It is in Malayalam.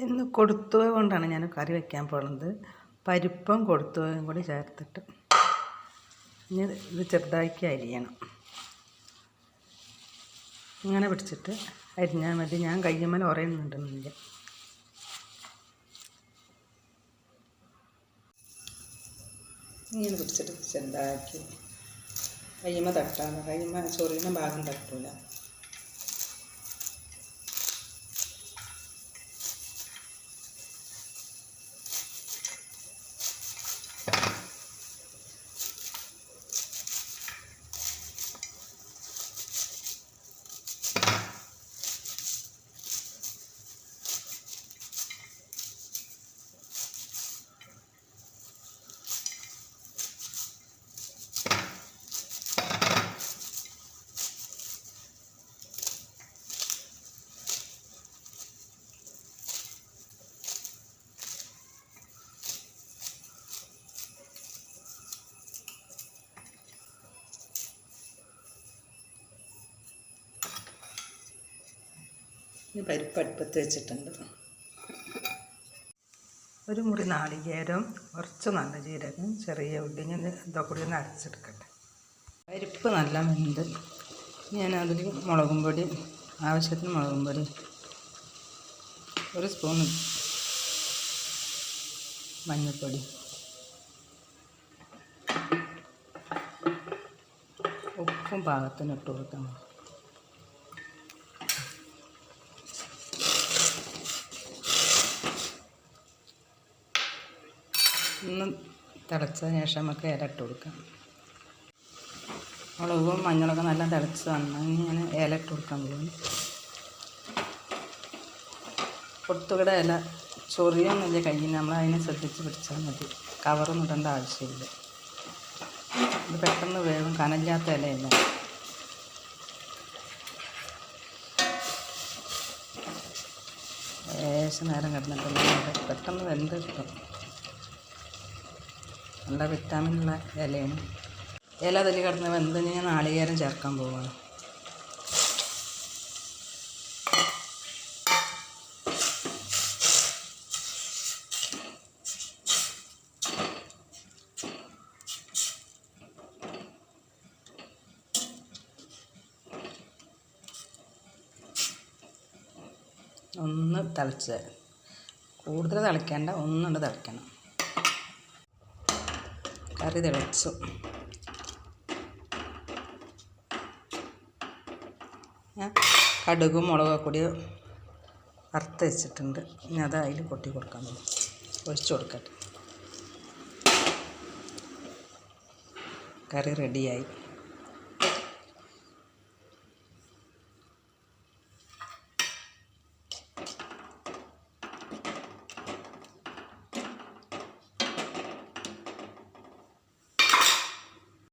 ഇന്ന് കൊടുത്തുപോയ കൊണ്ടാണ് ഞാൻ കറി വയ്ക്കാൻ പോകുന്നത്. പരിപ്പും കൊടുത്തുപോയും കൂടി ചേർത്തിട്ട് ഇനി ഇത് ചെറുതാക്കി അരിയണം. ഇങ്ങനെ പിടിച്ചിട്ട് അരിഞ്ഞാൽ മതി. ഞാൻ കയ്യുമ്മൽ ഉറയുന്നുണ്ടെന്നില്ല. ഇങ്ങനെ പിടിച്ചിട്ട് ചെറുതാക്കി കയ്യുമ്മ തട്ടാതെ, കയ്യുമ്മ ചൊറിയുന്ന ഭാഗം തട്ടൂല. പരിപ്പ് അടുപ്പത്ത് വെച്ചിട്ടുണ്ട്. ഒരു മുറി നാളികേരം, കുറച്ച് നല്ല ജീരകം, ചെറിയ ഉള്ളി, ഞാൻ ഇതൊക്കെ കൂടി ഒന്ന് അരച്ചെടുക്കട്ടെ. പരിപ്പ് നല്ല വെന്ത് ഞാനതിൽ മുളകും പൊടി, ആവശ്യത്തിന് മുളകും പൊടി, ഒരു സ്പൂൺ മഞ്ഞൾപ്പൊടി, ഉപ്പും പാകത്തിന് ഇട്ട് കൊടുക്കണം. ഒന്ന് തിളച്ചതിന് ശേഷം നമുക്ക് ഇല ഇട്ട് കൊടുക്കാം. മുളകും മഞ്ഞളൊക്കെ നല്ല തിളച്ച് വന്നാൽ ഞാൻ ഇല ഇട്ട് കൊടുക്കാൻ പോകും. പൊട്ടുകട ഇല ചൊറിയൊന്നുമില്ല കയ്യിൽ, നമ്മൾ അതിനെ ശ്രദ്ധിച്ച് പിടിച്ചാൽ മതി. കവറൊന്നും ഇടേണ്ട ആവശ്യമില്ല. ഇത് പെട്ടെന്ന് വേവും, കനലില്ലാത്ത ഇലയല്ല. ലേശം നേരം കിടന്നിട്ടുണ്ടെങ്കിൽ പെട്ടെന്ന് വെന്ത് കിട്ടും. നല്ല വിറ്റാമിനുള്ള ഇലയാണ്. ഇല അതിൽ കിടന്ന് വെന്ത് ഞാൻ നാളികേരം ചേർക്കാൻ പോവുകയാണ്. ഒന്ന് തിളച്ച്, കൂടുതൽ തിളയ്ക്കേണ്ട, ഒന്നുകൊണ്ട് തിളയ്ക്കണം. കറി തിളച്ചു. ഞാൻ കടുകും മുളകൊക്കെ കൂടി വറുത്ത് വെച്ചിട്ടുണ്ട്. ഇനി അത് അതിൽ കൊട്ടി കൊടുക്കാൻ പോകും. ഒഴിച്ചു കൊടുക്കട്ടെ. കറി റെഡിയായി.